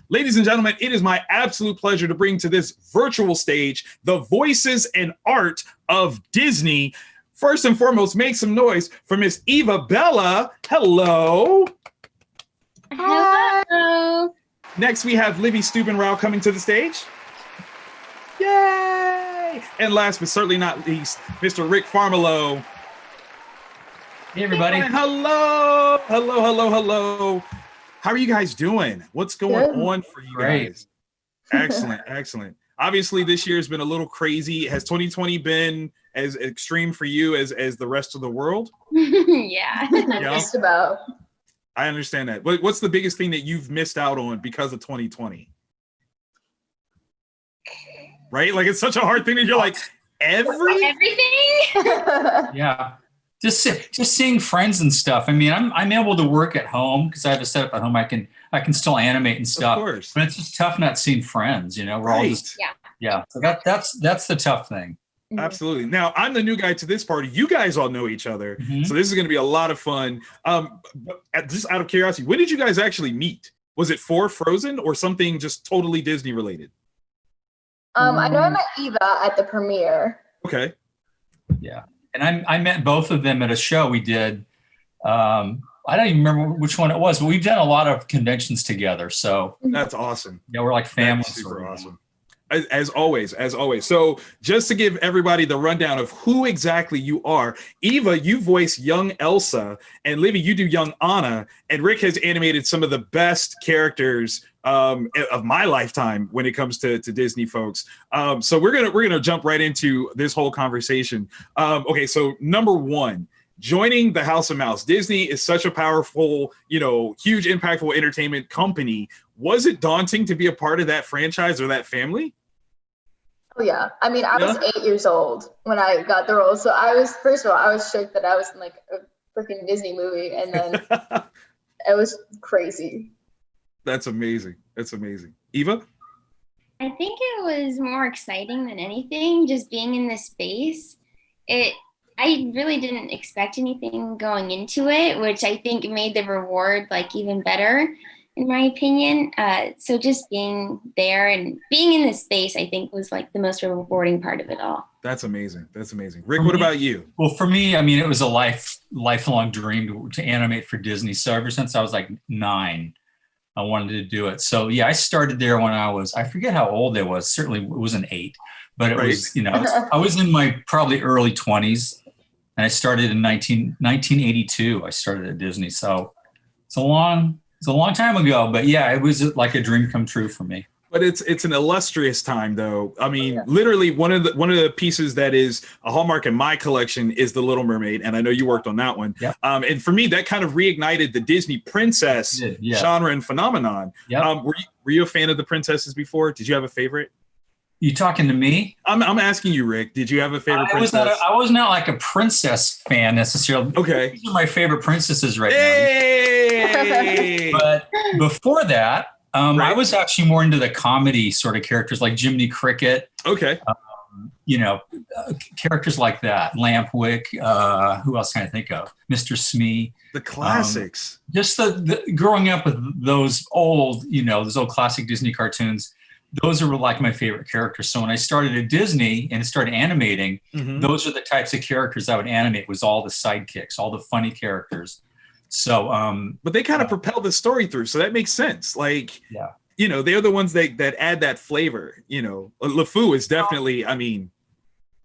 Ladies and gentlemen, it is my absolute pleasure to bring to this virtual stage the voices and art of Disney. First and foremost, make some noise for Miss Eva Bella. Hello. Hello. Next, we have Livvy Stubenrauch coming to the stage. Yay! And last but certainly not least, Mr. Rick Farmiloe. Hey, everybody. Hello. Hello. How are you guys doing? What's going on for you guys? Excellent. Obviously, this year has been a little crazy. Has 2020 been as extreme for you as the rest of the world? Yeah. Just about. I understand that. What's the biggest thing that you've missed out on because of 2020? Right? Like, it's such a hard thing that you're like, everything? Yeah. Just seeing friends and stuff. I mean, I'm able to work at home because I have a setup at home. I can still animate and stuff. Of course. But it's just tough not seeing friends. You know, we're all just So that's the tough thing. Absolutely. Now, I'm the new guy to this party. You guys all know each other, so this is going to be a lot of fun. Just out of curiosity, when did you guys actually meet? Was it for Frozen or something just totally Disney related? I know I met Eva at the premiere. Okay. Yeah. And I met both of them at a show we did. I don't even remember which one it was, but we've done a lot of conventions together. So that's awesome. Yeah, we're like family. That's super awesome. As always. So just to give everybody the rundown of who exactly you are, Eva, you voice young Elsa, and Livvy, you do young Anna, and Rick has animated some of the best characters of my lifetime when it comes to Disney folks. So we're gonna jump right into this whole conversation. Okay, so number one, joining the House of Mouse. Disney is such a powerful, huge, impactful entertainment company. Was it daunting to be a part of that franchise or that family? Oh yeah. I mean, I was 8 years old when I got the role. So first of all, I was shook that I was in like a freaking Disney movie, and then it was crazy. That's amazing. Eva? I think it was more exciting than anything, just being in this space. I really didn't expect anything going into it, which I think made the reward like even better, in my opinion. So just being there and being in this space, I think, was like the most rewarding part of it all. That's amazing. Rick, what about you? Well, for me, I mean, it was a lifelong dream to animate for Disney. So ever since I was like 9, I wanted to do it. So yeah, I started there when I forget how old I was. Certainly it wasn't 8, but it was, I was in my probably early 20s, and I started in 1982. I started at Disney. So it's a long time ago, but yeah, it was like a dream come true for me. But it's an illustrious time, though. I mean, literally one of the pieces that is a hallmark in my collection is The Little Mermaid, and I know you worked on that one. Yep. And for me, that kind of reignited the Disney princess genre and phenomenon. Yep. Were you a fan of the princesses before? Did you have a favorite? You talking to me? I'm asking you, Rick. Did you have a favorite princess? I was not like a princess fan necessarily. Okay. These are my favorite princesses right now. But before that, I was actually more into the comedy sort of characters like Jiminy Cricket. Okay. Characters like that. Lampwick. Who else can I think of? Mr. Smee. The classics. Just the growing up with those old classic Disney cartoons. Those are like my favorite characters. So when I started at Disney and started animating, those are the types of characters I would animate, was all the sidekicks, all the funny characters. So, but they kind of propel the story through. So that makes sense. Like, they're the ones that add that flavor, LeFou is definitely, he's amazing.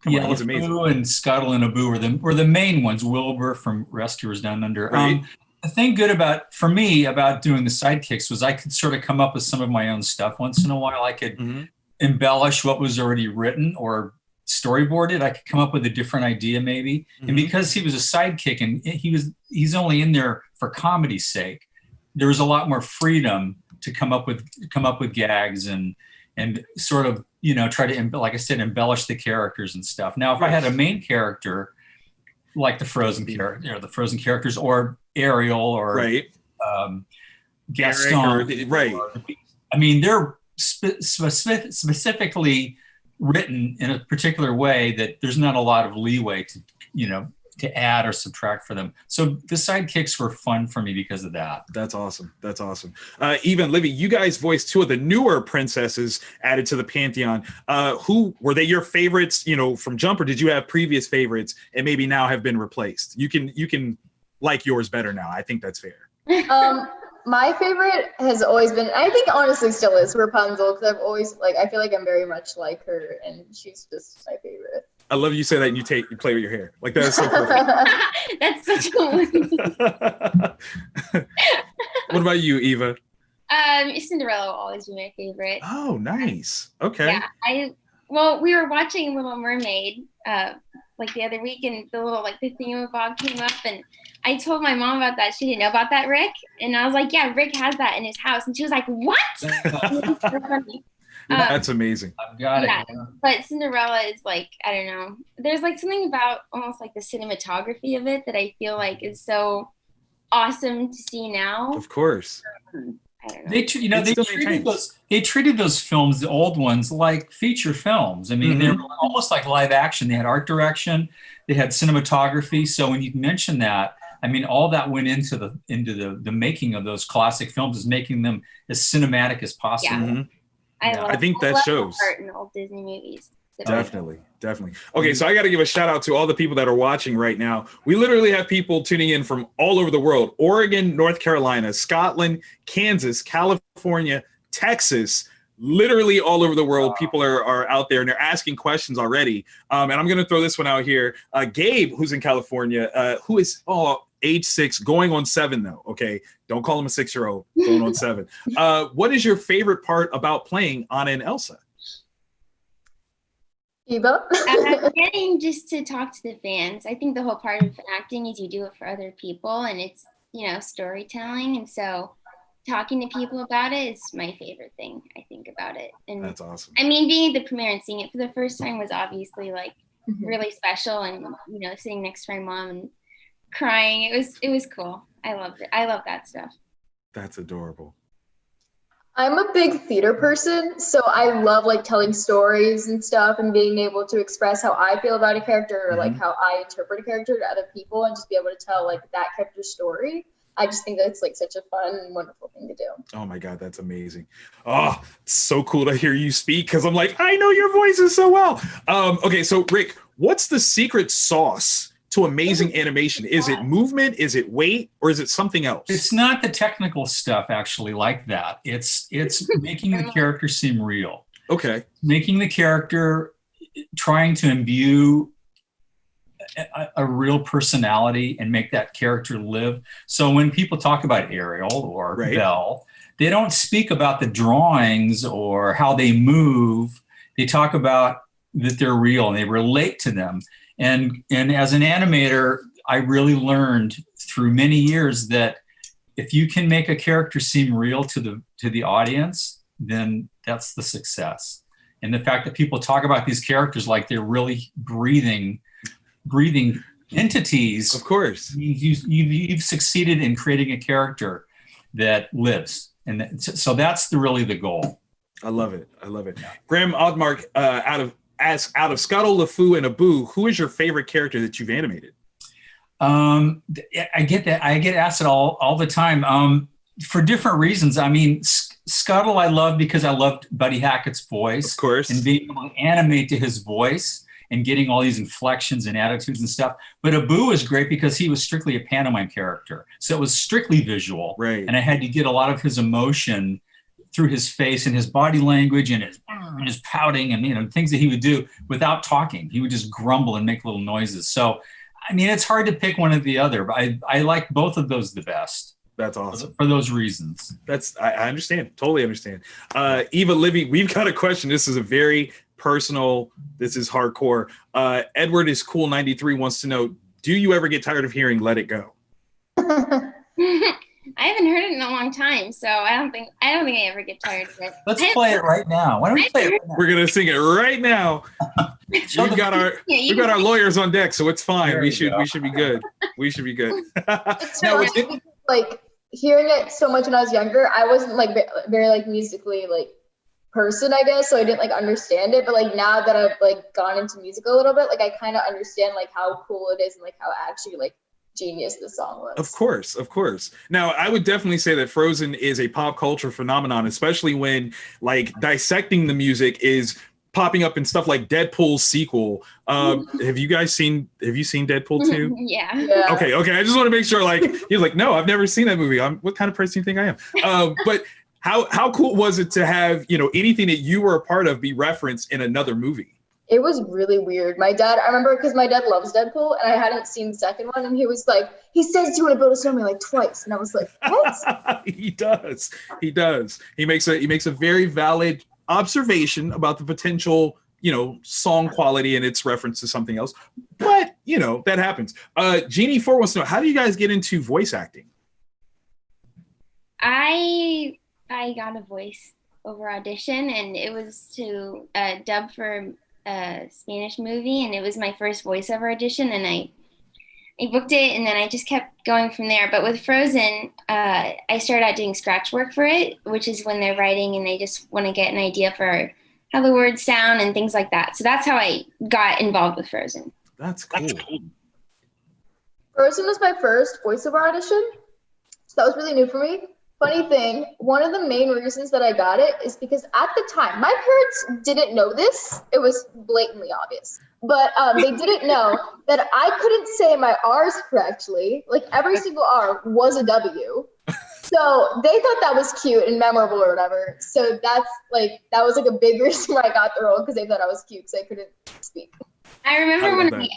LeFou and Scuttle and Abu were the main ones. Wilbur from Rescuers Down Under. Right. The thing good about doing the sidekicks was I could sort of come up with some of my own stuff. Once in a while, I could embellish what was already written or storyboarded. I could come up with a different idea maybe. And because he was a sidekick and he's only in there for comedy's sake, there was a lot more freedom to come up with gags and sort of, try to, like I said, embellish the characters and stuff. Now, if I had a main character like the Frozen characters, or Ariel, or Gaston, I mean, they're specifically written in a particular way that there's not a lot of leeway to to add or subtract for them. So the sidekicks were fun for me because of that. That's awesome. That's awesome. Eva and Livvy, you guys voiced two of the newer princesses added to the Pantheon. Who were they your favorites, from Jump, or did you have previous favorites and maybe now have been replaced? You can like yours better now. I think that's fair. My favorite has always been, I think honestly still is Rapunzel, because I've always I feel like I'm very much like her, and she's just my favorite. I love you say that and you play with your hair. Like, that is so perfect. That's such a What about you, Eva? Cinderella will always be my favorite. Oh, nice. Okay. Yeah, we were watching Little Mermaid the other week, and the thingamabob came up, and I told my mom about that. She didn't know about that, Rick, and I was like, yeah, Rick has that in his house, and she was like, what? It was so funny. That's amazing. I've got it. Yeah. But Cinderella is I don't know. There's something about almost the cinematography of it that I feel like is so awesome to see now. Of course. I don't know. They treated those films, the old ones, like feature films. I mean, they were almost like live action. They had art direction, they had cinematography. So when you mention that, I mean, all that went into the making of those classic films, is making them as cinematic as possible. Yeah. Mm-hmm. I think that shows. Art in old Disney movies. Definitely. Okay, so I got to give a shout out to all the people that are watching right now. We literally have people tuning in from all over the world: Oregon, North Carolina, Scotland, Kansas, California, Texas. Literally all over the world. People are out there and they're asking questions already. And I'm going to throw this one out here. Gabe, who's in California, who is age 6, going on 7 though. Okay, don't call him a 6-year-old. Going on 7. What is your favorite part about playing Anna and Elsa? Eva? Getting just to talk to the fans. I think the whole part of acting is you do it for other people, and it's storytelling, and so talking to people about it is my favorite thing, I think, about it. And that's awesome. I mean, being at the premiere and seeing it for the first time was obviously really special, and sitting next to my mom and crying, it was cool. I loved it. I love that stuff. That's adorable. I'm a big theater person, so I love telling stories and stuff, and being able to express how I feel about a character, or how I interpret a character to other people, and just be able to tell that character's story. I just think that's such a fun and wonderful thing to do. Oh my God, that's amazing. Oh, it's so cool to hear you speak, because I'm I know your voices so well. Okay, so Rick, what's the secret sauce to amazing animation? Is it movement? Is it weight? Or is it something else? It's not the technical stuff actually like that. It's making the character seem real. Okay. Making the character, trying to imbue a real personality and make that character live. So when people talk about Ariel or Belle, they don't speak about the drawings or how they move. They talk about that they're real and they relate to them. And as an animator, I really learned through many years that if you can make a character seem real to the audience, then that's the success. And the fact that people talk about these characters like they're really breathing entities, of course, you've succeeded in creating a character that lives, and so that's really the goal. I love it. Yeah. Graham Oddmark, out of Scuttle, LeFou, and Abu, who is your favorite character that you've animated? I get that. I get asked it all the time for different reasons. I mean, Scuttle I love because I loved Buddy Hackett's voice, of course, and being able to animate to his voice and getting all these inflections and attitudes and stuff. But Abu is great because he was strictly a pantomime character. So it was strictly visual. Right. And I had to get a lot of his emotion through his face and his body language and his pouting and things that he would do without talking. He would just grumble and make little noises. So, I mean, it's hard to pick one or the other, but I like both of those the best. That's awesome. For those reasons. I understand. Totally understand. Eva, Livvy, we've got a question. This is a very personal, this is hardcore. Edward is cool 93 wants to know, do you ever get tired of hearing Let It Go? I haven't heard it in a long time, so I don't think I ever get tired of it. Let's play it right now. Why don't we play it right now? We're gonna sing it right now. We've got our lawyers on deck, so it's fine. We should be good. We should be good. Now, hearing it so much when I was younger, I wasn't very musically person, I guess, so I didn't like understand it. But like now that I've like gone into music a little bit, like I kind of understand like how cool it is and like how actually like genius the song was. Of course. Now, I would definitely say that Frozen is a pop culture phenomenon, especially when like dissecting the music is popping up in stuff like Deadpool's sequel. Have you seen Deadpool 2? Yeah. Okay. I just want to make sure, like, he's like, no, I've never seen that movie. What kind of person do you think I am? But how cool was it to have, anything that you were a part of be referenced in another movie? It was really weird. I remember because my dad loves Deadpool and I hadn't seen the second one, and he was like, he says you want to build a snowman like twice. And I was like, what? He does. He makes a very valid observation about the potential, song quality and its reference to something else. But, that happens. Jeannie 4 wants to know, how do you guys get into voice acting? I got a voice over audition, and it was to dub for a Spanish movie, and it was my first voiceover audition, and I booked it, and then I just kept going from there. But with Frozen, I started out doing scratch work for it, which is when they're writing and they just want to get an idea for how the words sound and things like that. So that's how I got involved with Frozen. That's cool. Frozen was my first voiceover audition, so that was really new for me. Funny thing, one of the main reasons that I got it is because at the time, my parents didn't know this. It was blatantly obvious. But they didn't know that I couldn't say my R's correctly. Like every single R was a W. So they thought that was cute and memorable or whatever. So that was like a big reason why I got the role, because they thought I was cute because I couldn't speak. I remember when I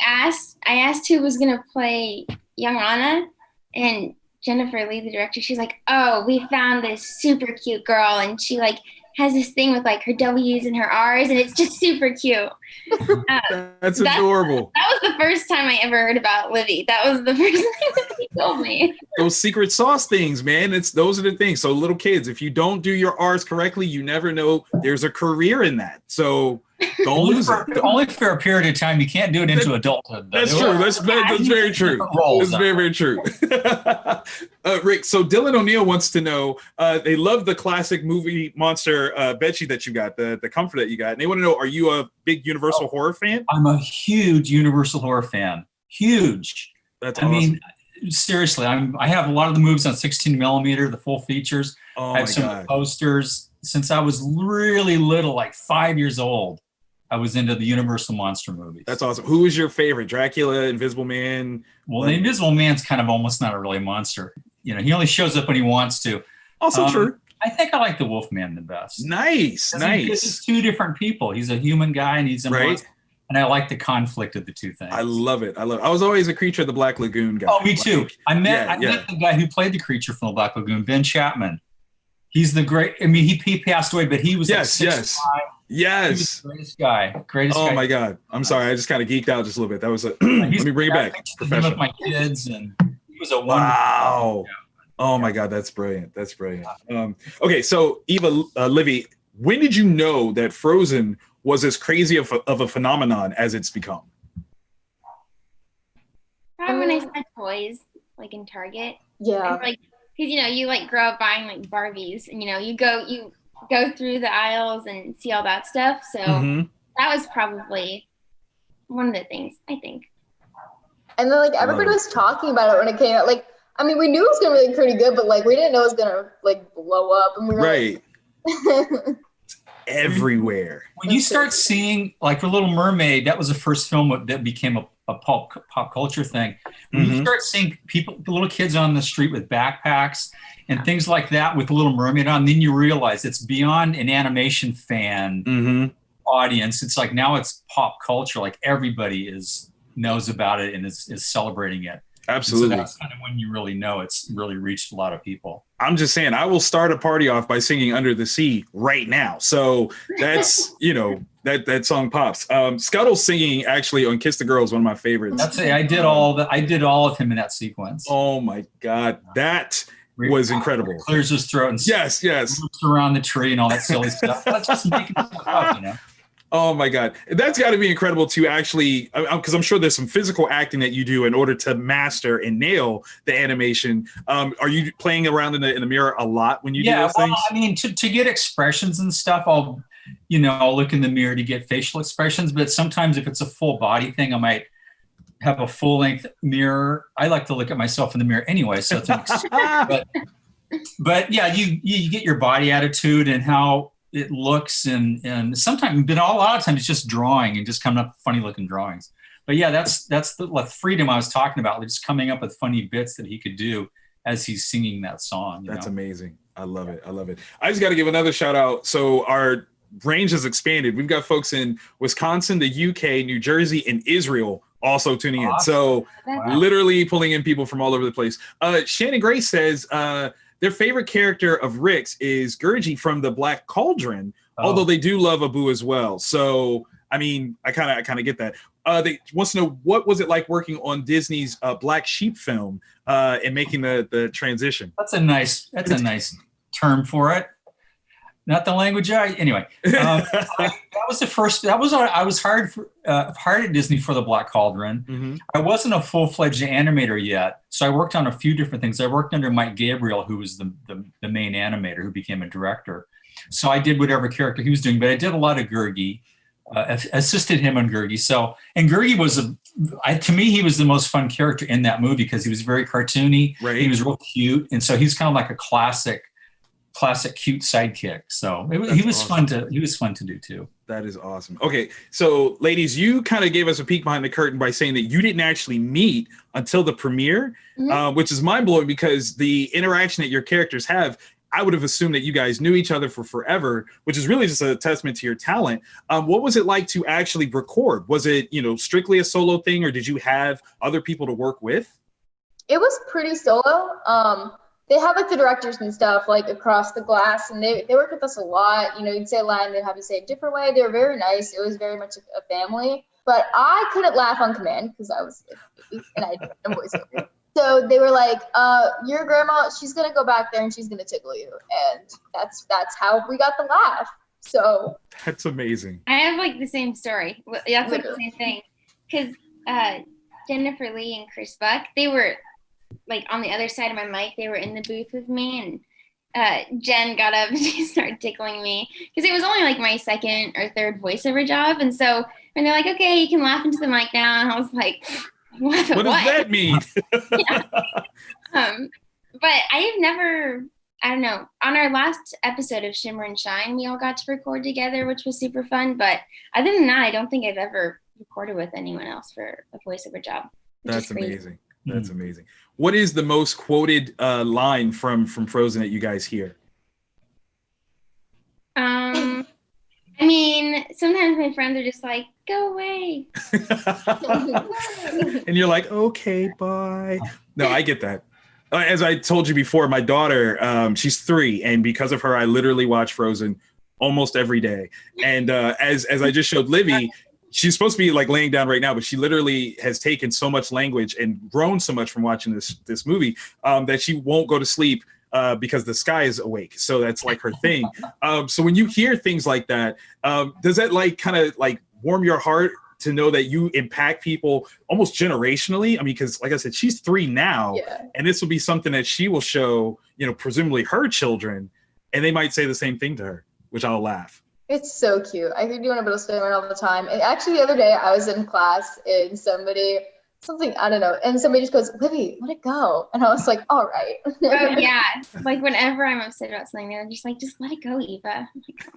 asked who was going to play young Anna, and Jennifer Lee, the director, she's like, oh, we found this super cute girl, and she like has this thing with like her W's and her R's, and it's just super cute. That's adorable. That was the first time I ever heard about Livvy. That was the first thing that he told me. Those secret sauce things, man. Those are the things. So little kids, if you don't do your R's correctly, you never know there's a career in that. So don't lose it. Only for a period of time. You can't do it into adulthood. That's true. That's very true. That's very true. Rick, so Dylan O'Neill wants to know, they love the classic movie monster bedsheet that you got, the comfort that you got. And they want to know, are you a big Universal horror fan? I'm a huge Universal horror fan. Huge. That's awesome. I mean, seriously, I have a lot of the movies on 16 millimeter, the full features. I have some of the posters. Since I was really little, like 5 years old, I was into the Universal monster movies. That's awesome. Who was your favorite? Dracula, Invisible Man? Well, the Invisible Man's kind of almost not a really monster. He only shows up when he wants to. Also true. I think I like the Wolfman the best. Nice. Because he's two different people. He's a human guy and he's a monster. And I like the conflict of the two things. I love it. I was always a Creature of the Black Lagoon guy. Oh, me too. I met the guy who played the creature from the Black Lagoon, Ben Chapman. He's the great. I mean, he passed away, but he was yes. He was the greatest guy. Oh my God! I'm sorry, I just kind of geeked out just a little bit. That was let me bring it back. Professional. With my kids, and he was a wonderful. Wow! Oh my God, that's brilliant. Okay, so Eva, Livvy, when did you know that Frozen was as crazy of a phenomenon as it's become? Probably when I saw toys, like in Target. Yeah. Because you like grow up buying like Barbies, and you go through the aisles and see all that stuff. So that was probably one of the things, I think. And then like everybody was talking about it when it came out. Like, I mean, we knew it was gonna be pretty good, but like we didn't know it was gonna like blow up. And we were like, everywhere. When you start seeing like The Little Mermaid, that was the first film that became a pop culture thing. When you start seeing little kids on the street with backpacks and things like that with The Little Mermaid on, then you realize it's beyond an animation fan audience. It's like now it's pop culture. Like everybody knows about it and is celebrating it. Absolutely. So that's kind of when you really know it's really reached a lot of people. I'm just saying, I will start a party off by singing Under the Sea right now. So that's, that song pops. Scuttle's singing actually on Kiss the Girl is one of my favorites. I did all of him in that sequence. Oh my God. That was incredible. Clears his throat and yes. moves around the tree and all that silly stuff. That's just making stuff up, Oh my God. That's got to be incredible to actually, because I'm sure there's some physical acting that you do in order to master and nail the animation. Are you playing around in the mirror a lot when you do those things? I mean, to get expressions and stuff, I'll look in the mirror to get facial expressions, but sometimes if it's a full body thing, I might have a full length mirror. I like to look at myself in the mirror anyway, so it's but yeah, you get your body attitude and how it looks, and sometimes, but a lot of times it's just drawing and just coming up with funny looking drawings. But yeah, that's the freedom I was talking about, just coming up with funny bits that he could do as he's singing that song. That's amazing. I love it. I love it. I just got to give another shout out. So our range has expanded. We've got folks in Wisconsin, the UK, New Jersey, and Israel also tuning in. So literally pulling in people from all over the place. Shannon Grace says their favorite character of Rick's is Gurgi from the Black Cauldron, although they do love Abu as well. So, I mean, I kind of get that. They wants to know, what was it like working on Disney's Black Sheep film and making the transition? That's a nice term for it. Not the language anyway. That was the first. I was hired at Disney for the Black Cauldron. Mm-hmm. I wasn't a full-fledged animator yet, so I worked on a few different things. I worked under Mike Gabriel, who was the main animator, who became a director. So I did whatever character he was doing, but I did a lot of Gurgi, assisted him on Gurgi. So, and Gurgi was to me, he was the most fun character in that movie because he was very cartoony. Right. He was real cute, and so he's kind of like a classic cute sidekick. So he was awesome. He was fun to do too. That is awesome. Okay, so ladies, you kind of gave us a peek behind the curtain by saying that you didn't actually meet until the premiere, which is mind-blowing because the interaction that your characters have, I would have assumed that you guys knew each other for forever, which is really just a testament to your talent. What was it like to actually record? Was it, strictly a solo thing, or did you have other people to work with? It was pretty solo. They have like the directors and stuff like across the glass, and they worked with us a lot. You'd say Aladdin, they'd have you say a different way. They were very nice. It was very much a family. But I couldn't laugh on command because I was a baby and I didn't know voiceover. So they were like, your grandma, she's gonna go back there and she's gonna tickle you. And that's how we got the laugh. So that's amazing. I have like the same story. That's like the same thing. Because Jennifer Lee and Chris Buck, they were like on the other side of my mic. They were in the booth with me, and Jen got up and she started tickling me because it was only like my second or third voiceover job. And so when they're like, okay, you can laugh into the mic now, and I was like, what does that mean? But I've never, I don't know, on our last episode of Shimmer and Shine, we all got to record together, which was super fun. But other than that, I don't think I've ever recorded with anyone else for a voiceover job. That's amazing. That's amazing. What is the most quoted line from Frozen that you guys hear? I mean, sometimes my friends are just like, go away. And you're like, okay, bye. No, I get that. As I told you before, my daughter, she's 3. And because of her, I literally watch Frozen almost every day. And as I just showed Livvy, she's supposed to be like laying down right now, but she literally has taken so much language and grown so much from watching this movie that she won't go to sleep because the sky is awake. So that's like her thing. So when you hear things like that, does that like kind of like warm your heart to know that you impact people almost generationally? I mean, because like I said, she's 3 now, and this will be something that she will show, presumably her children, and they might say the same thing to her, which I'll laugh. It's so cute. I hear you on a bit of Stubenrauch all the time. And actually, the other day, I was in class and something, I don't know, and somebody just goes, Livvy, let it go. And I was like, all right. Oh, yeah. Like, whenever I'm upset about something, they're just like, just let it go, Eva.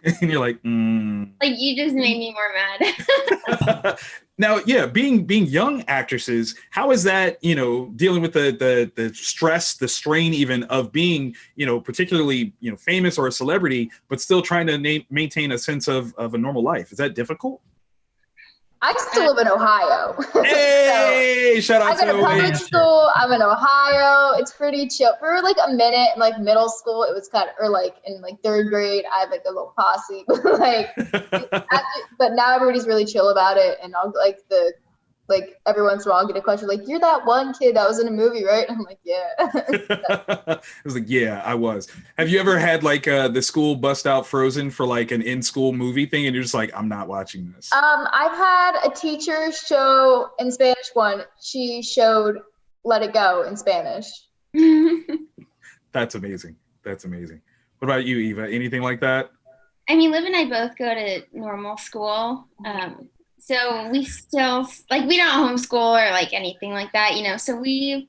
And you're like, Like, you just made me more mad. Now, yeah, being young actresses, how is that, dealing with the stress, the strain even of being, particularly, famous or a celebrity, but still trying to maintain a sense of a normal life? Is that difficult? I still live in Ohio. Hey, so, shout out to Ohio. I go to public school. I'm in Ohio. It's pretty chill. For like a minute in like middle school, it was kind of, or like in like 3rd grade, I had like a little posse. But now everybody's really chill about it. And all like the like every once in a while I'll get a question like, "You're that one kid that was in a movie, right?" I'm like, "Yeah." I was like, yeah, I was. Have you ever had like the school bust out Frozen for like an in-school movie thing, and you're just like, I'm not watching this? I've had a teacher show in Spanish one. She showed Let It Go in Spanish. That's amazing. That's amazing. What about you, Eva? Anything like that? I mean, Liv and I both go to normal school. So we still, like, we don't homeschool or like anything like that, you know. So we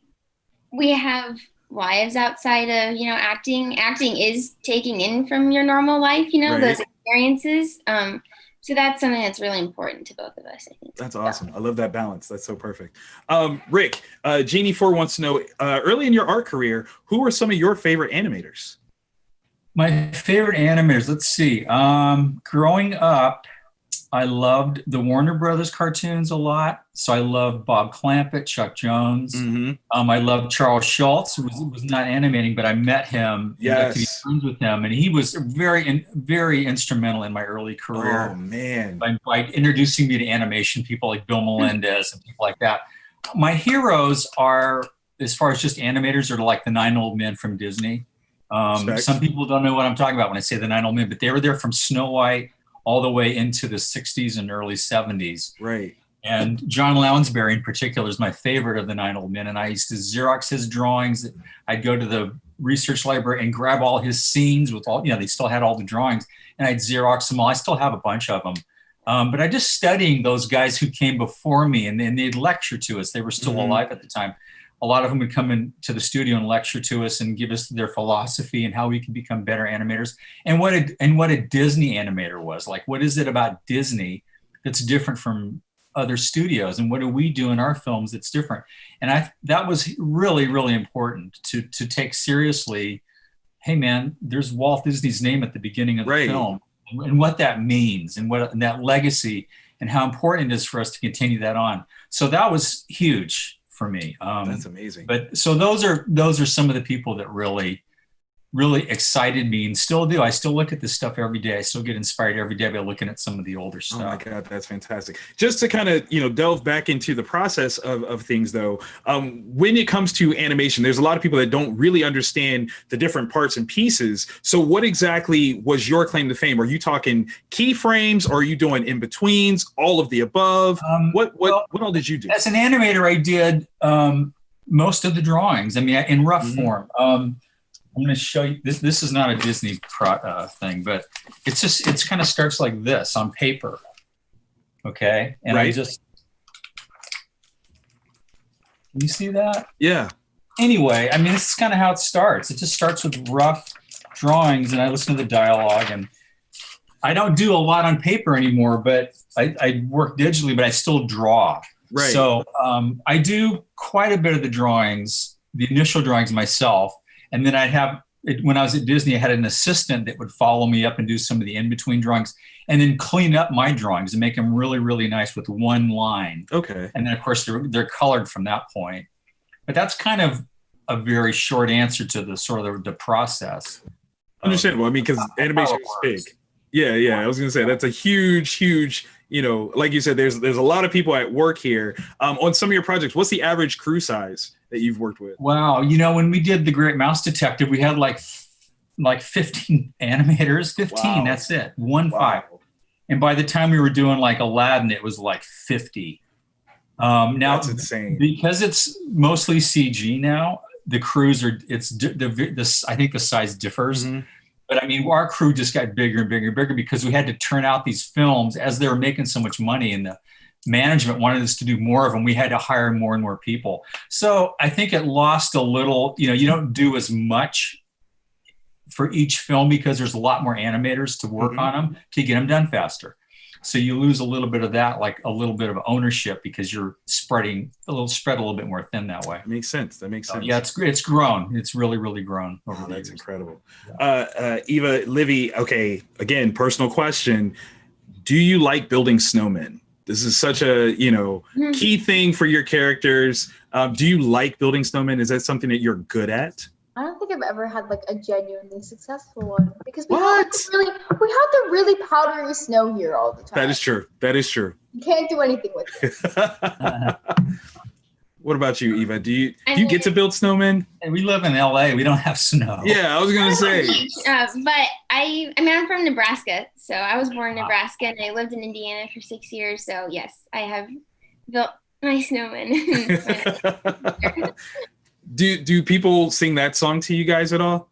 have lives outside of, you know, acting. Acting is taking in from your normal life, you know, Right. those experiences. So that's something that's really important to both of us, I think. That's awesome. I love that balance. That's so perfect. Rick, Jeannie4 wants to know, early in your art career, who were some of your favorite animators? My favorite animators, let's see. Growing up, I loved the Warner Brothers cartoons a lot. So I loved Bob Clampett, Chuck Jones. I loved Charles Schultz, who was not animating, but I met him. Yes. And got to be friends with him. And he was very instrumental in my early career. Oh, man. By introducing me to animation, people like Bill Melendez and people like that. My heroes are, as far as just animators, are like the 9 Old Men from Disney. Some people don't know what I'm talking about when I say the 9 Old Men, but they were there from Snow White all the way into the 60s and early 70s. Right. And John Lounsbury in particular is my favorite of the 9 Old Men. And I used to Xerox his drawings. I'd go to the research library and grab all his scenes with all, you know, they still had all the drawings, and I'd Xerox them all. I still have a bunch of them. But I just studying those guys who came before me, and then they'd lecture to us. They were still alive at the time. A lot of them would come into the studio and lecture to us and give us their philosophy and how we can become better animators, and what a Disney animator was. Like, what is it about Disney that's different from other studios, and what do we do in our films that's different? And that was really, really important to take seriously. Hey man, there's Walt Disney's name at the beginning of the film, and what that means, and what and that legacy, and how important it is for us to continue that on. So that was huge for me. That's amazing. But so those are some of the people that really excited me, and still do. I still look at this stuff every day. I still get inspired every day by looking at some of the older stuff. Oh my God, that's fantastic. Just to kind of, delve back into the process of things though, when it comes to animation, there's a lot of people that don't really understand the different parts and pieces. So what exactly was your claim to fame? Are you talking keyframes, or are you doing in-betweens, all of the above? What all did you do? As an animator, I did most of the drawings. I mean, in rough form. I'm going to show you this. This is not a Disney thing, but it's kind of starts like this on paper. Okay. And I just, can you see that? Yeah. Anyway, I mean, this is kind of how it starts. It just starts with rough drawings, and I listen to the dialogue, and I don't do a lot on paper anymore, but I work digitally, but I still draw. Right. So I do quite a bit of the drawings, the initial drawings myself. And then I'd have, when I was at Disney, I had an assistant that would follow me up and do some of the in-between drawings, and then clean up my drawings and make them really, really nice with one line. Okay. And then, of course, they're colored from that point. But that's kind of a very short answer to the sort of the process. Understandable. I mean, because animation is big. Yeah. I was going to say, that's a huge, like you said, there's a lot of people at work here. On some of your projects, what's the average crew size that you've worked with? Wow. When we did The Great Mouse Detective, we had like 15 animators, 15, wow. That's it, 5. And by the time we were doing like Aladdin, it was like 50. Now, that's insane. Because it's mostly CG now, the crews are, I think the size differs. But I mean, our crew just got bigger and bigger and bigger because we had to turn out these films as they were making so much money, and the management wanted us to do more of them. We had to hire more and more people. So I think it lost a little, you don't do as much for each film because there's a lot more animators to work on them to get them done faster. So you lose a little bit of that, like a little bit of ownership, because you're spread a little bit more thin that way. That makes sense. Yeah, it's grown. It's really, really grown over the years. That's incredible. Eva, Livvy, okay, again, personal question. Do you like building snowmen? This is such a, key thing for your characters. Do you like building snowmen? Is that something that you're good at? I don't think I've ever had like a genuinely successful one because we What? have the really powdery snow here all the time. That is true. That is true. You can't do anything with it. What about you, Eva? Do you get to build snowmen? Hey, we live in LA. We don't have snow. Yeah, I was gonna say. But I'm from Nebraska, so I was born in Nebraska, and I lived in Indiana for 6 years. So yes, I have built my snowman. Do people sing that song to you guys at all?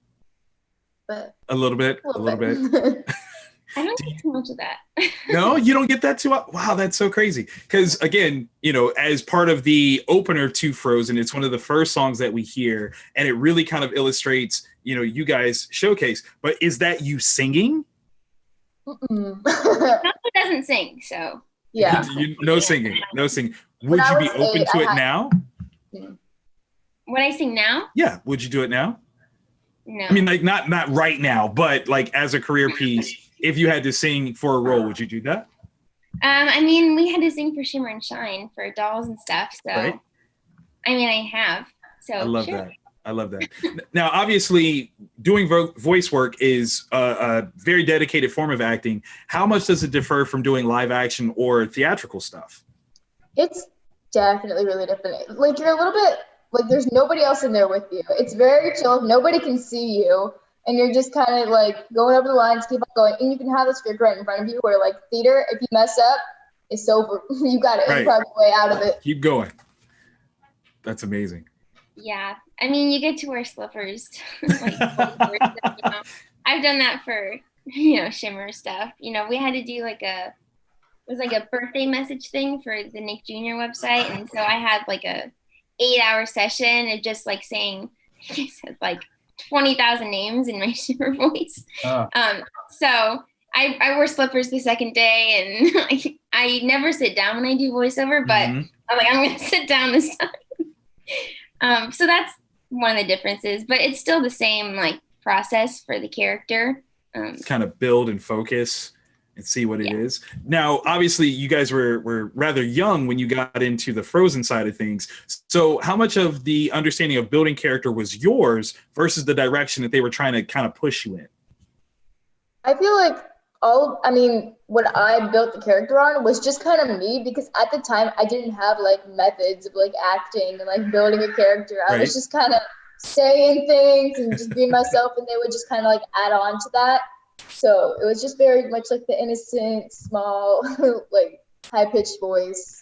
But A little bit. I don't get too much of that. No, you don't get that too much. Wow, that's so crazy. Because again, as part of the opener to Frozen, it's one of the first songs that we hear, and it really kind of illustrates, you guys showcase. But is that you singing? Elsa doesn't sing, so yeah. No singing. Would you be open to it now? Would I sing now? Yeah. Would you do it now? No. I mean, like not right now, but like as a career piece, if you had to sing for a role, would you do that? I mean, we had to sing for Shimmer and Shine for dolls and stuff. So, Right. I mean, I have. So I love sure. that. I love that. Now, obviously, doing voice work is a very dedicated form of acting. How much does it differ from doing live action or theatrical stuff? It's definitely really different. Like you're a little bit like there's nobody else in there with you. It's very chill. Nobody can see you. And you're just kind of like going over the lines, keep on going. And you can have the script right in front of you where like theater, if you mess up, it's over. You got to improv your way out of it. Keep going. That's amazing. Yeah. I mean, you get to wear slippers. I've done that for, Shimmer stuff. We had to do it was like a birthday message thing for the Nick Jr. website. And so I had like a 8-hour session of just like saying, I said like 20,000 names in my Shimmer voice. Oh. So I wore slippers the second day, and I never sit down when I do voiceover, but I'm like, I'm going to sit down this time. So that's one of the differences, but it's still the same like process for the character. Kind of build and focus and see what it is. Now, obviously, you guys were rather young when you got into the Frozen side of things. So how much of the understanding of building character was yours versus the direction that they were trying to kind of push you in? I feel like what I built the character on was just kind of me because at the time I didn't have like methods of like acting and like building a character. I was just kind of saying things and just being myself, and they would just kind of like add on to that. So it was just very much like the innocent, small, like high-pitched voice.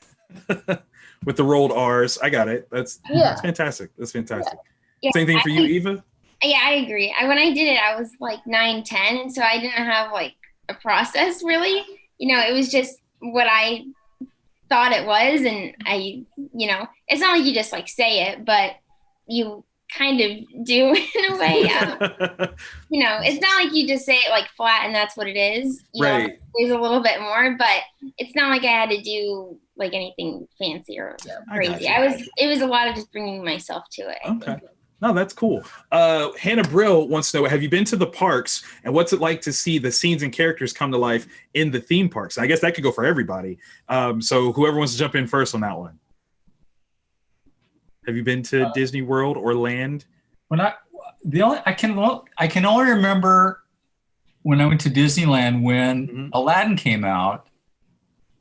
With the rolled R's. I got it. That's fantastic. That's fantastic. Yeah, Same thing for you, Eva? Yeah, I agree. When I did it, I was like 9, 10, and so I didn't have like a process really. It was just what I thought it was, and it's not like you just like say it, but you kind of do in a way. It's not like you just say it like flat and that's what it is. Right. There's a little bit more, but it's not like I had to do like anything fancy or crazy. It was a lot of just bringing myself to it. Okay. No, that's cool. Hannah Brill wants to know, have you been to the parks, and what's it like to see the scenes and characters come to life in the theme parks? I guess that could go for everybody. So whoever wants to jump in first on that one. Have you been to Disney World or Land? I can only remember when I went to Disneyland when Aladdin came out.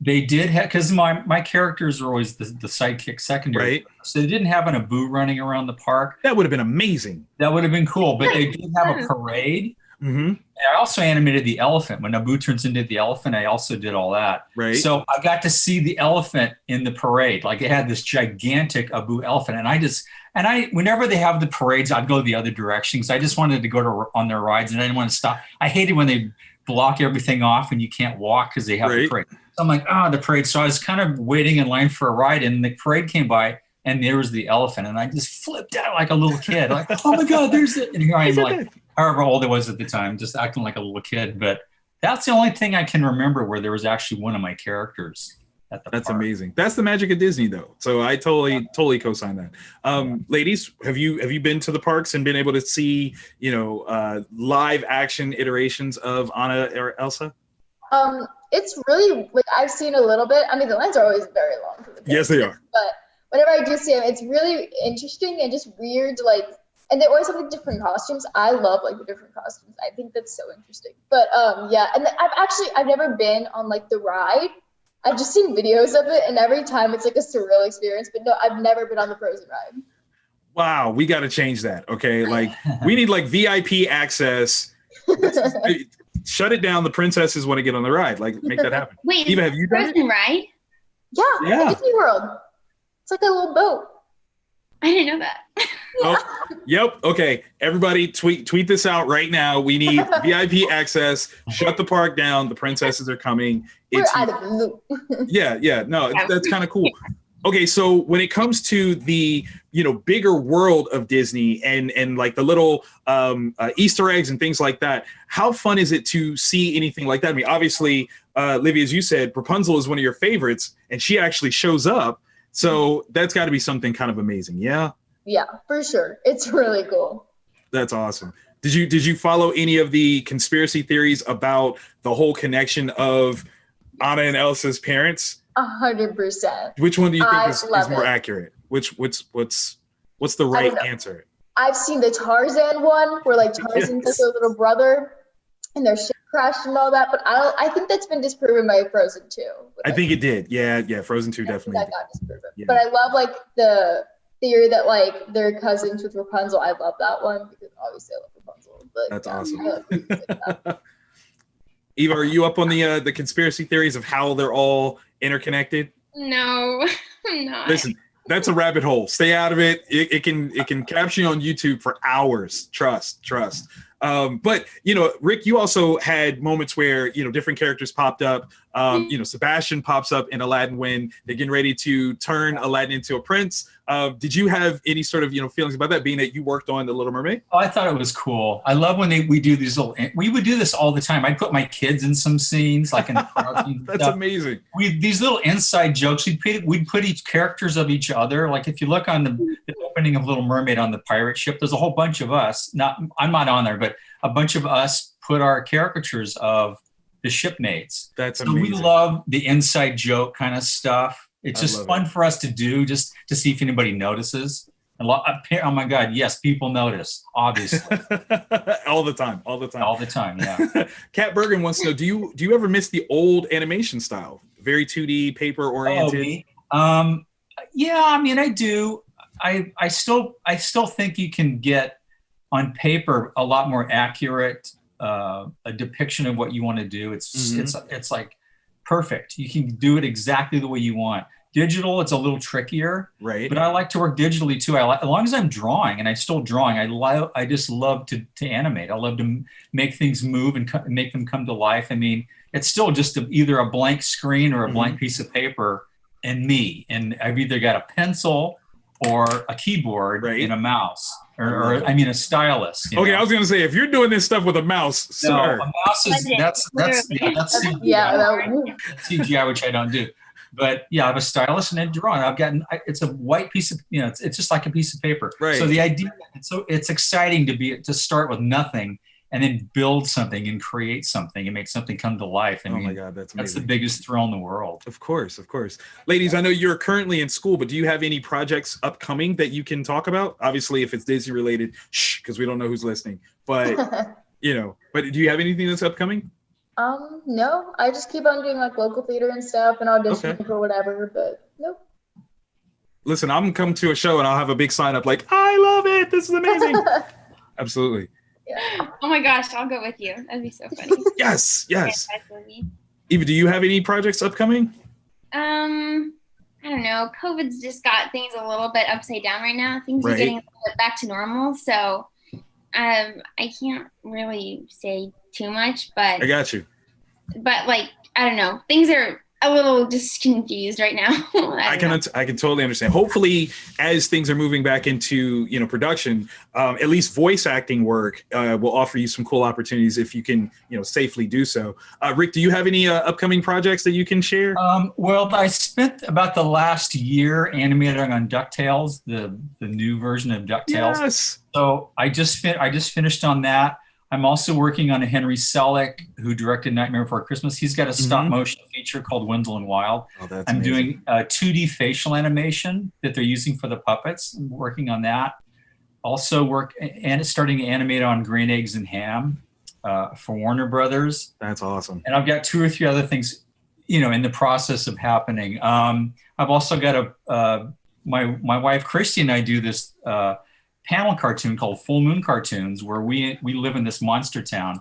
They did have, because my characters were always the sidekick secondary, right? So they didn't have an Abu running around the park. That would have been amazing. That would have been cool, but they did have a parade. I also animated the elephant. When Abu turns into the elephant, I also did all that. Right. So I got to see the elephant in the parade. Like it had this gigantic Abu elephant, and whenever they have the parades, I'd go the other direction because I just wanted to go on their rides and I didn't want to stop. I hated when they block everything off and you can't walk because they have the parade. So I'm like, the parade. So I was kind of waiting in line for a ride, and the parade came by, and there was the elephant, and I just flipped out like a little kid, like, oh my God, there's it. And here I am, like, however old I was at the time, just acting like a little kid. But that's the only thing I can remember where there was actually one of my characters at the park. Amazing. That's the magic of Disney, though. So I totally co-sign that. Ladies, have you been to the parks and been able to see, live action iterations of Anna or Elsa? It's really, like, I've seen a little bit. I mean, the lines are always very long for the Yes, they are. But whenever I do see them, it's really interesting and just weird, like, and they always have like different costumes. I love like the different costumes. I think that's so interesting. But yeah, and I've never been on like the ride. I've just seen videos of it, and every time it's like a surreal experience. But no, I've never been on the Frozen ride. Wow, we got to change that. Okay, like we need like VIP access. Shut it down. The princesses want to get on the ride. Like, make that happen. Wait, Eva, have you done Frozen ride? Yeah, Disney World. It's like a little boat. I didn't know that. Oh, yep. Okay, everybody, tweet this out right now. We need VIP access. Shut the park down. The princesses are coming. We're out of the loop. Yeah. No, that's kind of cool. Okay, so when it comes to the bigger world of Disney and like the little Easter eggs and things like that, how fun is it to see anything like that? I mean, obviously, Livvy, as you said, Rapunzel is one of your favorites, and she actually shows up. So that's got to be something kind of amazing, yeah? Yeah, for sure. It's really cool. That's awesome. Did you follow any of the conspiracy theories about the whole connection of Anna and Elsa's parents? 100%. Which one do you think is more accurate? What's the right answer? I've seen the Tarzan one where like Tarzan's like their little brother and their ship crashed and all that, but I think that's been disproven by Frozen 2. I think it did. Yeah, Frozen 2 definitely. That got disproven. Yeah. But I love like the theory that like they're cousins with Rapunzel. I love that one because obviously I love Rapunzel. But that's awesome. Eva, are you up on the conspiracy theories of how they're all interconnected? No, I'm not. Listen, that's a rabbit hole. Stay out of it. It can capture you on YouTube for hours. Trust. But Rick, you also had moments where different characters popped up. Sebastian pops up in Aladdin when they're getting ready to turn Aladdin into a prince. Did you have any sort of feelings about that, being that you worked on The Little Mermaid? Oh, I thought it was cool. I love when we do these we would do this all the time. I'd put my kids in some scenes, like in the That's amazing. These little inside jokes. We'd put each characters of each other. Like if you look on the opening of Little Mermaid on the pirate ship, there's a whole bunch of us. I'm not on there, but a bunch of us put our caricatures of the shipmates. That's amazing. We love the inside joke kind of stuff. It's just fun for us to do, just to see if anybody notices. Oh my God, yes, people notice, obviously. All the time, yeah. Katbergen wants to know, do you ever miss the old animation style? Very 2D, paper oriented? Yeah, I mean, I do. I still think you can get on paper a lot more accurate a depiction of what you want to do. It's like perfect. You can do it exactly the way you want. Digital, it's a little trickier, right? But I like to work digitally too. As long as I'm drawing, and I'm still drawing, I just love to animate. I love to make things move and make them come to life. I mean, it's still just either a blank screen or a blank piece of paper and me. And I've either got a pencil or a keyboard and a mouse. Or a stylus. Okay, I was gonna say, if you're doing this stuff with a mouse, sir. No, a mouse is that's CGI, which I don't do. But yeah, I have a stylus and a drawing. It's a white piece of it's just like a piece of paper. Right. So the idea, it's exciting to start with nothing and then build something and create something and make something come to life. I mean, my God, that's amazing. That's the biggest thrill in the world. Of course. Ladies, I know you're currently in school, but do you have any projects upcoming that you can talk about? Obviously, if it's Disney related, because we don't know who's listening. But, but do you have anything that's upcoming? No, I just keep on doing like local theater and stuff and auditioning for whatever, but no. Listen, I'm gonna come to a show and I'll have a big sign up like, I love it. This is amazing. Absolutely. Yeah. Oh my gosh, I'll go with you. That'd be so funny. Yes. Eva, do you have any projects upcoming? I don't know. COVID's just got things a little bit upside down right now. Things are getting a little bit back to normal. So I can't really say too much, but I got you. But like, I don't know. Things are a little just confused right now. I can totally understand. Hopefully, as things are moving back into production, at least voice acting work will offer you some cool opportunities if you can safely do so. Rick, do you have any upcoming projects that you can share? Well, I spent about the last year animating on DuckTales, the new version of DuckTales. Yes. So I just finished on that. I'm also working on a Henry Selick, who directed Nightmare Before Christmas. He's got a stop motion feature called Wenzel and Wild. Oh, that's I'm amazing. doing 2D facial animation that they're using for the puppets. I'm working on that. also work and starting to animate on Green Eggs and Ham for Warner Brothers. That's awesome. And I've got 2 or 3 other things, in the process of happening. I've also got my wife Christy and I do this panel cartoon called Full Moon Cartoons, where we live in this monster town.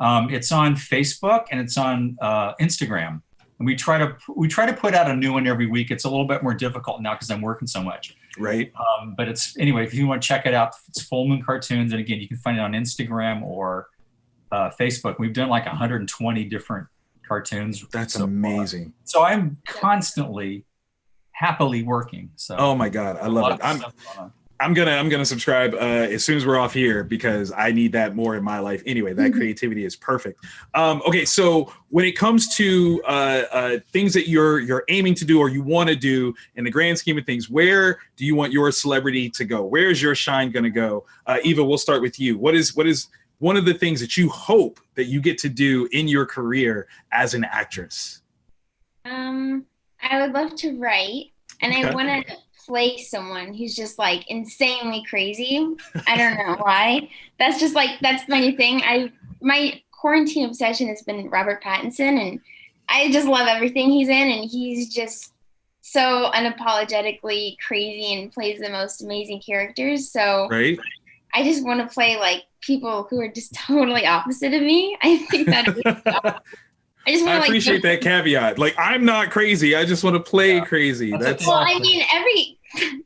It's on Facebook and it's on Instagram, and we try to put out a new one every week. It's a little bit more difficult now because I'm working so much. Right. But anyway, if you want to check it out, it's Full Moon Cartoons, and again, you can find it on Instagram or Facebook. We've done like 120 different cartoons. That's amazing. So I'm constantly happily working. So oh my God, I love it. I'm gonna subscribe as soon as we're off here, because I need that more in my life. Anyway, that creativity is perfect. Okay, so when it comes to things that you're aiming to do or you want to do in the grand scheme of things, where do you want your celebrity to go? Where is your shine gonna go? Eva, we'll start with you. What is one of the things that you hope that you get to do in your career as an actress? I would love to write, and I want to play someone who's just like insanely crazy. I don't know why. That's my new thing. My quarantine obsession has been Robert Pattinson, and I just love everything he's in, and he's just so unapologetically crazy and plays the most amazing characters. So right. I just want to play like people who are just totally opposite of me. I think that I appreciate that caveat. Like, I'm not crazy. I just want to play crazy. That's well, I mean,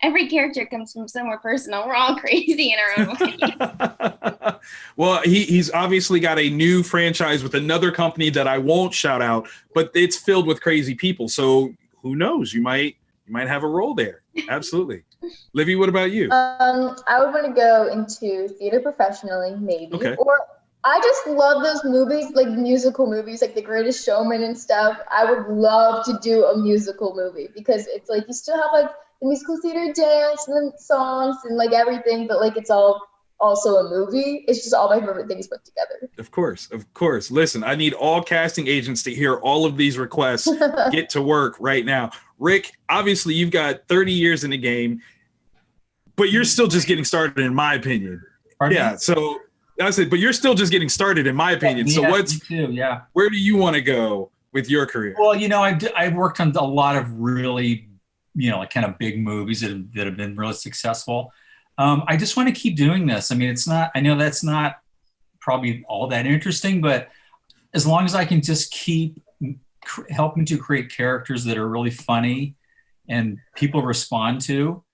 every character comes from somewhere personal. We're all crazy in our own way. Well, he's obviously got a new franchise with another company that I won't shout out, but it's filled with crazy people. So who knows? You might have a role there. Absolutely. Livvy, what about you? I would want to go into theater professionally, maybe. Okay. Or I just love those movies, like musical movies, like The Greatest Showman and stuff. I would love to do a musical movie, because it's like you still have like the musical theater dance and the songs and like everything, but like it's all also a movie. It's just all my favorite things put together. Of course. Listen, I need all casting agents to hear all of these requests. Get to work right now. Rick, obviously you've got 30 years in the game, but you're still just getting started, in my opinion. Pardon Yeah. me? So I said, but you're still just getting started, in my opinion. Yeah, so where do you want to go with your career? Well, I've worked on a lot of really, like kind of big movies that have been really successful. I just want to keep doing this. I mean, I know that's not probably all that interesting, but as long as I can just keep helping to create characters that are really funny and people respond to,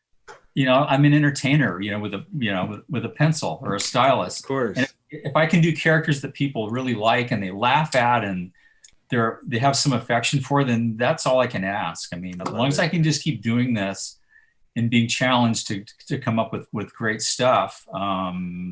I'm an entertainer, with a pencil or a stylus. Of course. And if I can do characters that people really like and they laugh at and they have some affection for, then that's all I can ask. I mean, as long as I can just keep doing this and being challenged to come up with great stuff,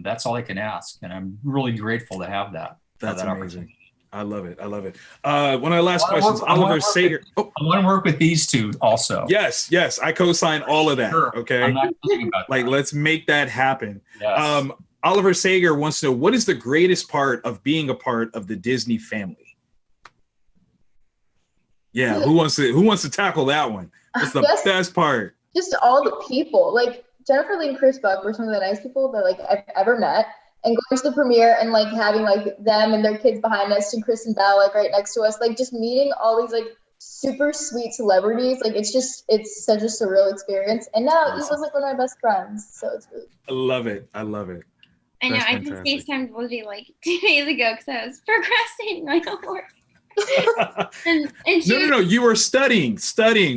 that's all I can ask. And I'm really grateful to have that. That's amazing. I love it. One of the last questions, Oliver Sager. I want to work with these two also. Yes. I co-sign all of that. Sure. Okay. I'm not kidding about that. Let's make that happen. Yes. Oliver Sager wants to know, what is the greatest part of being a part of the Disney family? Yeah. Who wants to tackle that one? What's the best part? Just all the people. Like Jennifer Lee and Chris Buck were some of the nice people that like I've ever met. And going to the premiere and like having like them and their kids behind us and Chris and Belle like right next to us, like just meeting all these like super sweet celebrities, like it's such a surreal experience. And now Eva's like one of my best friends, so it's really cool. I love it. I know. That's I just FaceTimed Livvy like 2 days ago because I was procrastinating my homework. and she No. You were studying.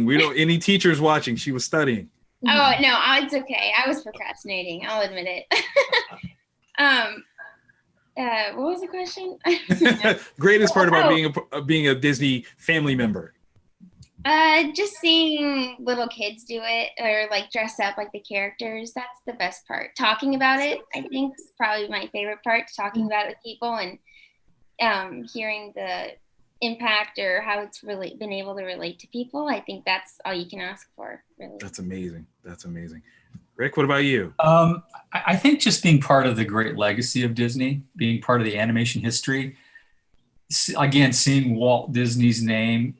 We don't. Any teachers watching? She was studying. Oh no, it's okay. I was procrastinating. I'll admit it. What was the question? Greatest part about being a Disney family member? Just seeing little kids do it or like dress up like the characters. That's the best part. Talking about it, I think, is probably my favorite part. Talking about it with people and hearing the impact or how it's really been able to relate to people. I think that's all you can ask for, really. That's amazing. Rick, what about you? I think just being part of the great legacy of Disney, being part of the animation history, again, seeing Walt Disney's name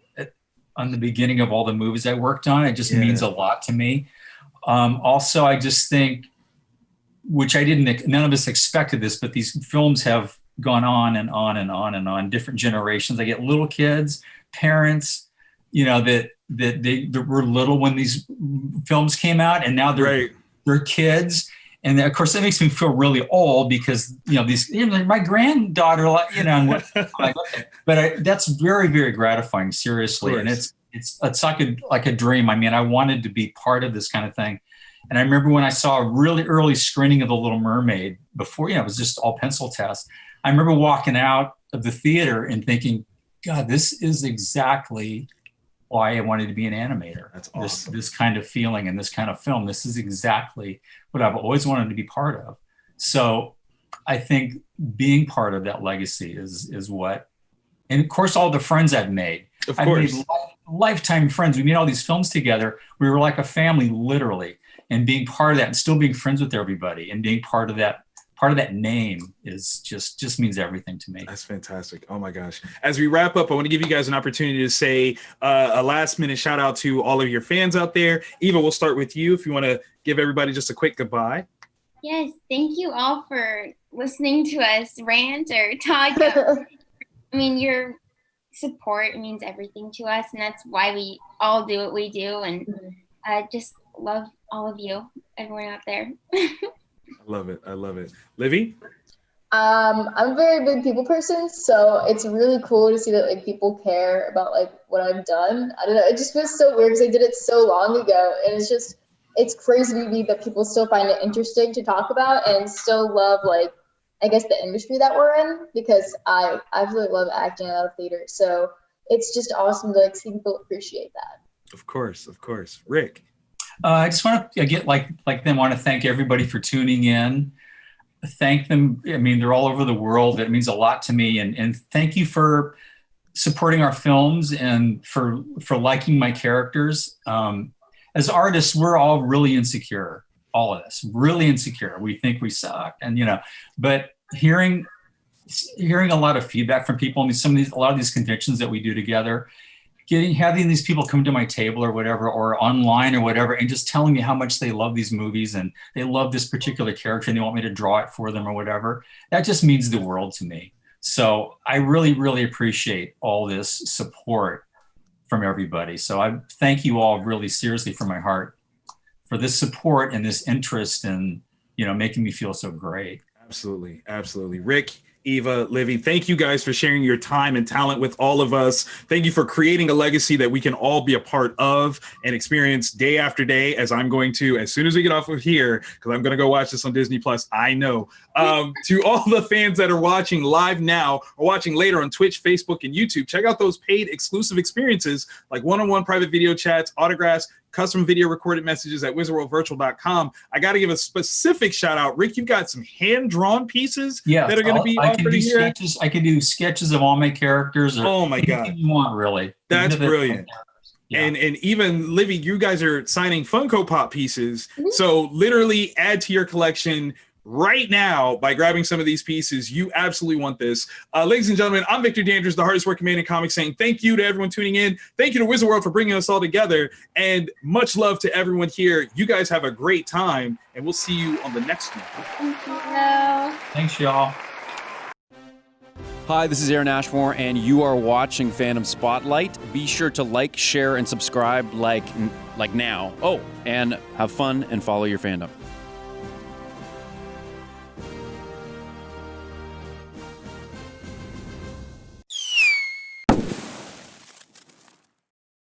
on the beginning of all the movies I worked on, it just means a lot to me. Also, I just think which none of us expected this, but these films have gone on and on and on and on, different generations. I get little kids, parents, that were little when these films came out, and now they're kids. And of course, that makes me feel really old because my granddaughter, but that's very, very gratifying, seriously. And it's like a dream. I mean, I wanted to be part of this kind of thing. And I remember when I saw a really early screening of The Little Mermaid before, it was just all pencil tests. I remember walking out of the theater and thinking, God, this is exactly why I wanted to be an animator. That's awesome. This kind of feeling and this kind of film. This is exactly what I've always wanted to be part of. So I think being part of that legacy is what, and of course, all the friends I've made. I've made lifetime friends. We made all these films together. We were like a family, literally. And being part of that and still being friends with everybody and being part of that name is just means everything to me. That's fantastic. Oh my gosh. As we wrap up, I want to give you guys an opportunity to say a last minute shout out to all of your fans out there. Eva, we'll start with you if you want to give everybody just a quick goodbye. Yes, thank you all for listening to us rant or talk. I mean, your support means everything to us, and that's why we all do what we do. And I just love all of you, everyone out there. I love it. Livvy? I'm a very big people person, so it's really cool to see that like people care about like what I've done. I don't know, it just feels so weird because I did it so long ago, and it's crazy to me that people still find it interesting to talk about and still love like I guess the industry that we're in, because I really love acting out of theater. So it's just awesome to like see people appreciate that. Of course. Rick? I just want to want to thank everybody for tuning in. Thank them. I mean, they're all over the world. It means a lot to me. And thank you for supporting our films and for liking my characters. As artists, we're all really insecure. All of us, really insecure. We think we suck. And, but hearing a lot of feedback from people and a lot of these conventions that we do together, having these people come to my table or whatever, or online or whatever, and just telling me how much they love these movies and they love this particular character and they want me to draw it for them or whatever, that just means the world to me. So I really, really appreciate all this support from everybody. So I thank you all really seriously from my heart for this support and this interest in, making me feel so great. Absolutely. Rick, Eva, Livvy, thank you guys for sharing your time and talent with all of us. Thank you for creating a legacy that we can all be a part of and experience day after day, as I'm going to as soon as we get off of here, because I'm going to go watch this on Disney Plus. I know. To all the fans that are watching live now or watching later on Twitch, Facebook, and YouTube, check out those paid exclusive experiences like one-on-one private video chats, autographs, custom video recorded messages at wizardworldvirtual.com. I got to give a specific shout out. Rick, you've got some hand-drawn pieces that are going to be offered here. Sketches. I can do sketches of all my characters. Oh my God. You want, really. That's brilliant. Yeah. And even Livvy, you guys are signing Funko Pop pieces. Mm-hmm. So literally add to your collection right now by grabbing some of these pieces. You absolutely want this. Ladies and gentlemen, I'm Victor Dandridge, the hardest working man in comics, saying thank you to everyone tuning in. Thank you to Wizard World for bringing us all together, and much love to everyone here. You guys have a great time, and we'll see you on the next one. Thank you. Thanks, y'all. Hi, this is Aaron Ashmore, and you are watching Fandom Spotlight. Be sure to like, share, and subscribe like now. Oh, and have fun and follow your fandom.